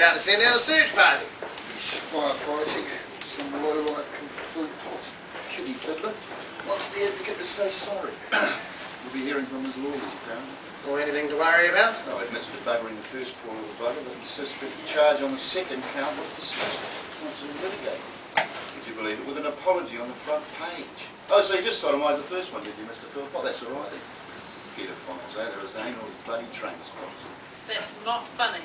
About to send out a search party. Firefighting, some low-life complete kitty fiddler. Wants the advocate to say sorry. We'll be hearing from his lawyers, apparently. Or anything to worry about? No, admits to buggering the first poor little bugger, but insists that the charge on the second count was dismissed. Wants to litigate. Would you believe it? With an apology on the front page. Oh, so you just sodomised the first one, did you, Mr. Philip? Oh, that's all right then. Pedophiles, eh? There was anal as bloody train spots. That's not funny.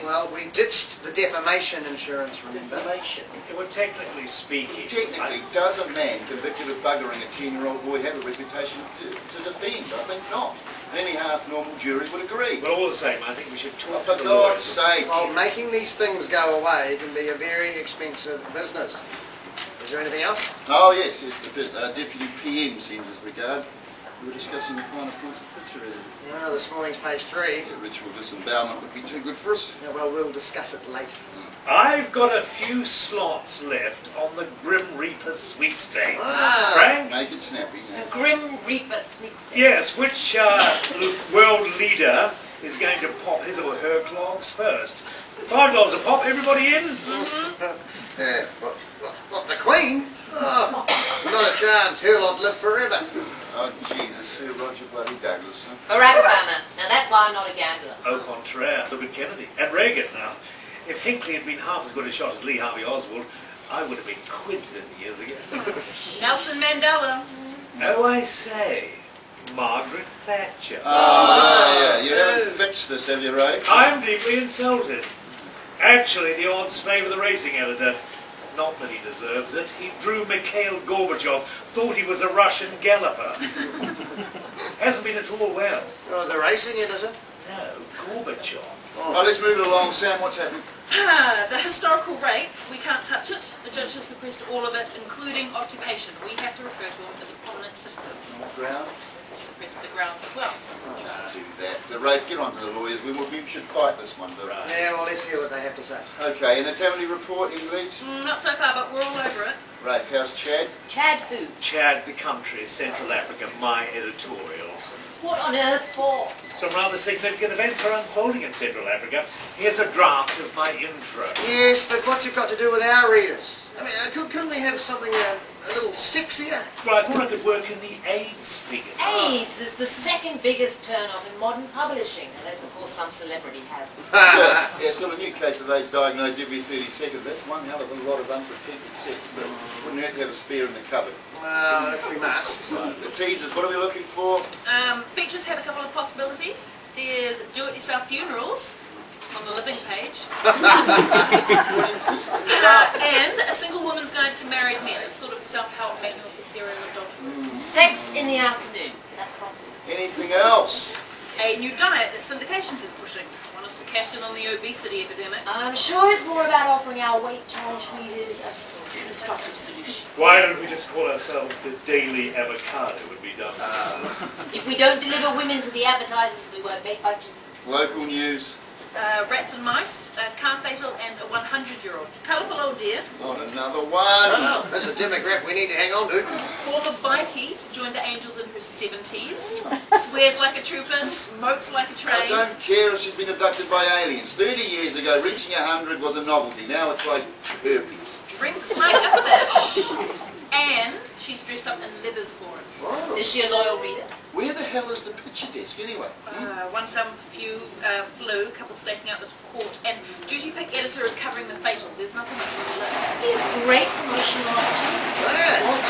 Well, we ditched the defamation insurance, remember? Defamation? Well, technically speaking... Technically, does a man convicted of buggering a 10-year-old boy have a reputation to defend? I think not. And any half-normal jury would agree. But all the same, I think we should talk For to the God's lawyers. sake. Well, making these things go away can be a very expensive business. Is there anything else? Oh, yes, the Deputy PM sends his regard. We were discussing the finer points of picture evidence. Well, this morning's page 3. The ritual disembowelment would be too good for us. Yeah, well, we'll discuss it later. I've got a few slots left on the Grim Reaper sweepstake. Ah. Frank? Make it snappy. The Grim Reaper sweepstakes. Yes, which world leader is going to pop his or her clogs first? $5 a pop, everybody in? Yeah, what, the Queen? Oh, not a chance. Her'll outlive forever. Oh, Jesus, Sir Roger bloody Douglas, huh? Barack Obama. Now that's why I'm not a gambler. Au contraire, look at Kennedy. And Reagan now. If Hinckley had been half as good a shot as Lee Harvey Oswald, I would have been quids in years ago. Nelson Mandela. Oh, I say, Margaret Thatcher. Oh, yeah. You haven't fixed this, have you, Ray? I'm deeply insulted. Actually, the odds favour the racing editor. Not that he deserves it. He drew Mikhail Gorbachev, thought he was a Russian galloper. Hasn't been at all well. Oh, the racing editor? No, Gorbachev. Oh, let's move it along. Sam, what's happening? The historical rape, we can't touch it. The judge has suppressed all of it, including occupation. We have to refer to him as a prominent citizen. Ground? Suppress the ground as well. Can't do that. The rape, get on to the lawyers. We should fight this one, though. Right. Yeah, well, let's hear what they have to say. Okay, and the Tammany report in Leeds? Not so far, but we're all over it. Rafe, how's Chad? Chad who? Chad the country, Central Africa, my editorial. What on earth for? Some rather significant events are unfolding in Central Africa. Here's a draft of my intro. Yes, but what's it got to do with our readers? I mean, couldn't we have something a little sexier? Well, I thought I could work in the AIDS figure. AIDS is the second biggest turn-off in modern publishing, unless of course some celebrity has it. Yeah, still a new case of AIDS diagnosed every 30 seconds. That's one hell of a lot of unprotected sex, but wouldn't hurt to have a spare in the cupboard. Well, if we must. Right, the teasers, what are we looking for? Features have a couple of possibilities. There's do-it-yourself funerals on the living page. And a single woman's guide to married men. It's sort of a self-help manual for serial adulterers. Sex in the afternoon. That's promising. Anything else? A new diet that syndications is pushing. Want us to cash in on the obesity epidemic. I'm sure it's more about offering our weight challenge readers a constructive solution. Why don't we just call ourselves the Daily Avocado would be done? If we don't deliver women to the advertisers, we won't make budget. Local news. Rats and mice, a car fatal, and a 100-year-old. Colourful old dear. Not another one. Oh, that's a demographic we need to hang on to. Former bikie, joined the Angels in her 70s. Swears like a trooper, smokes like a I train. don't care if she's been abducted by aliens. 30 years ago, reaching 100 was a novelty. Now it's like herpes. Drinks like a fish. And she's dressed up in leathers for us. Oh. Is she a loyal reader? Where the hell is the picture desk anyway? One some flew, a couple staking out the court, and duty pick editor is covering the fatal. There's nothing much on the list. Great promotional opportunity. Yeah. What?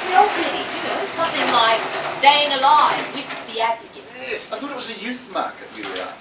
Well, really, something like staying alive with the advocate. Yes. I thought it was a youth market you were after.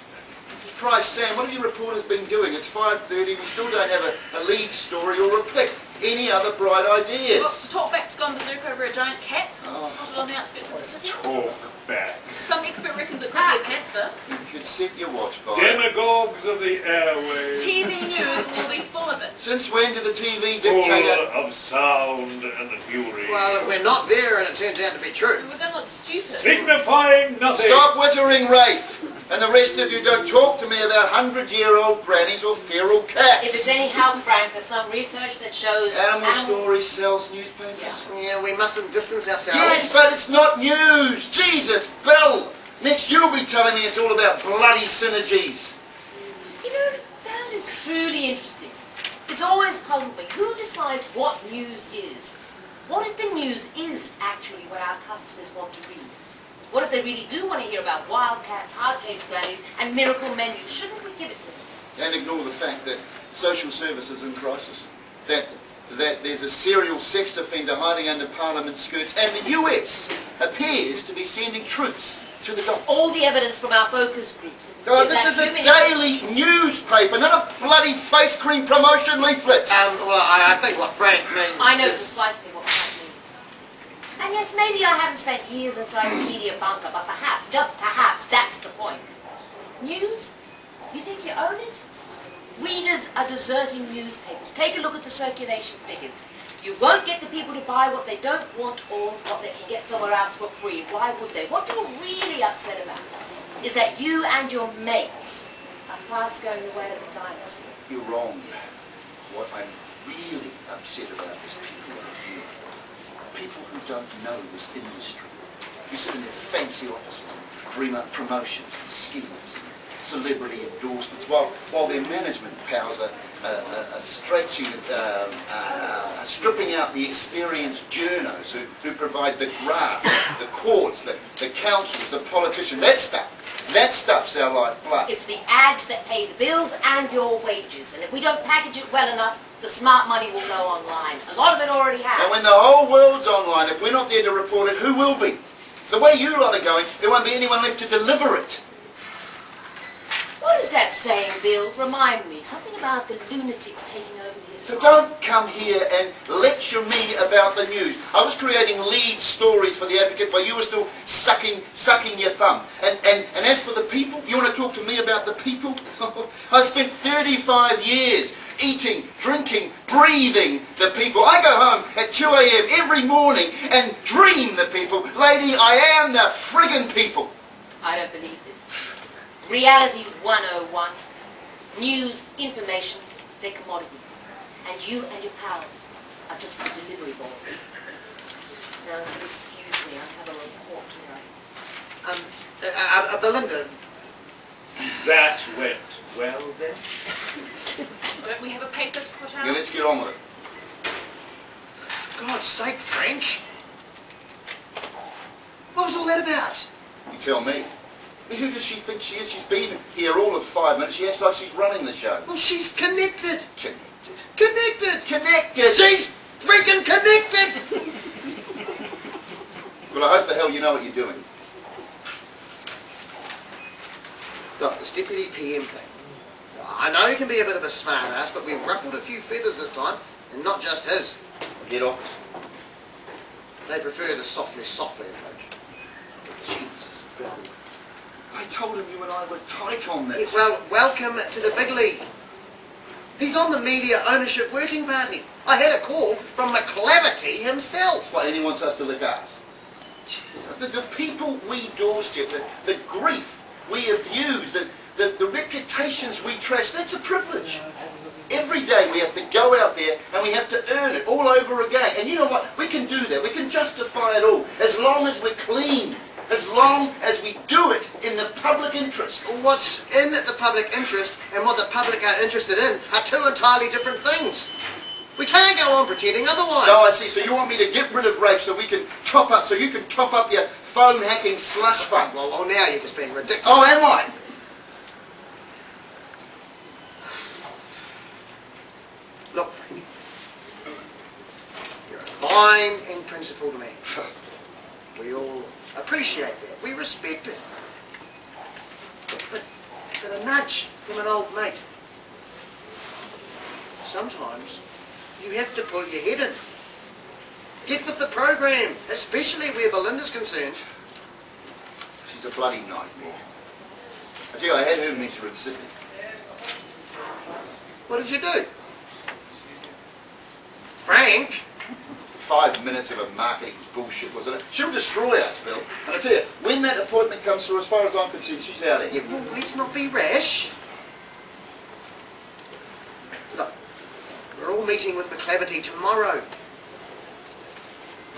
Christ, Sam, what have your reporters been doing? It's 5:30, we still don't have a lead story or a pick. Any other bright ideas? Well, Talkback's gone berserk over a giant cat spotted on the outskirts of the city. Talk back. Some expert reckons it could be a panther. You could set your watch by. Demagogues of the airwaves. TV news will be full of it. Since when did the TV Full dictator... of sound and fury. Well, if we're not there and it turns out to be true. We're going to look stupid. Signifying nothing. Stop wittering, Rafe! And the rest of you don't talk to me about 100-year-old grannies or feral cats. If it's any help, Frank, there's some research that shows Animal Stories sells newspapers. Yeah, we mustn't distance ourselves. Yes, but it's not news! Jesus, Bill! Next you'll be telling me it's all about bloody synergies. You know, that is truly decides what news is? What if the news is actually what our customers want to read? What if they really do want to hear about wildcats, hard-taste grannies, and miracle menus? Shouldn't we give it to them? And ignore the fact that social services in crisis, that there's a serial sex offender hiding under Parliament skirts, and the US appears to be sending troops to the dock. All the evidence from our focus groups. God, this is a daily newspaper, not a bloody face cream promotion leaflet. Well, I think what Frank means I know is- precisely what that means. And yes, maybe I haven't spent years inside a media bunker, but perhaps, just perhaps, that's the point. News? You think you own it? Readers are deserting newspapers. Take a look at the circulation figures. You won't get the people to buy what they don't want or what they can get somewhere else for free. Why would they? What you're really upset about is that you and your mates are fast going the way of the dinosaur. You're wrong. What I'm really upset about is people like you. People who don't know this industry. Who sit in their fancy offices and dream up promotions and schemes, celebrity endorsements, while their management powers are stretching, stripping out the experienced journos who provide the graft, the courts, the councils, the politicians. That stuff's our lifeblood. It's the ads that pay the bills and your wages. And if we don't package it well enough, the smart money will go online. A lot of it already has. And when the whole world's online, if we're not there to report it, who will be? The way you lot are going, there won't be anyone left to deliver it. What is that saying, Bill? Remind me. Something about the lunatics taking over the So asylum. don't come here and lecture me about the news. I was creating lead stories for the Advocate while you were still sucking your thumb. And as for the people, you want to talk to me about the people? I spent 35 years eating, drinking, breathing the people. I go home at 2 a.m. every morning and dream the people. Lady, I am the friggin' people. I don't believe this. Reality 101. News, information, they're commodities. And you and your pals are just the delivery boys. Now, if you'll excuse me, I have a report to write. Belinda, That went well then? Don't we have a paper to put out? Yeah, let's get on with it. for God's sake, Frank. What was all that about? You tell me. Who does she think she is? She's been here all of 5 minutes. She acts like she's running the show. Well, she's connected. Connected. Connected. Connected! She's freaking connected. Well, I hope the hell you know what you're doing. Look, this deputy PM thing. I know he can be a bit of a smart ass, but we've ruffled a few feathers this time, and not just his. Head office. They prefer the softly approach. Jesus, Bill. I told him you and I were tight on this. Well, welcome to the big league. He's on the Media Ownership Working Party. I had a call from McClavity himself. What, and he wants us to lick ass? The people we doorstep, the grief we abuse, the reputations we trash, that's a privilege. Every day we have to go out there and we have to earn it all over again. And you know what? We can do that. We can justify it all as long as we're clean. As long as we do it in the public interest. What's in the public interest and what the public are interested in are two entirely different things. We can't go on pretending otherwise. Oh, I see. So you want me to get rid of Rafe so we can top up, so you can top up your phone hacking slush fund? Well, now you're just being ridiculous. Oh, am I? Look, Frank. You're a fine in principle to me. We all appreciate that. We respect it. But a nudge from an old mate. Sometimes you have to pull your head in. Get with the program, especially where Belinda's concerned. She's a bloody nightmare. I tell you, I had her meet her in Sydney. What did you do? Frank? 5 minutes of a marketing bullshit, wasn't it? She'll destroy us, Bill. And I tell you, when that appointment comes through, as far as I'm concerned, she's out of here. Yeah, well, let's not be rash. Look, we're all meeting with McClavity tomorrow.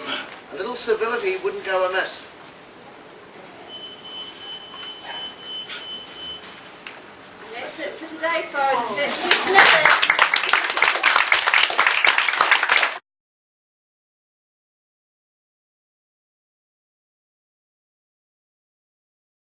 A little civility wouldn't go amiss. That's it for today, folks. That's your snippet.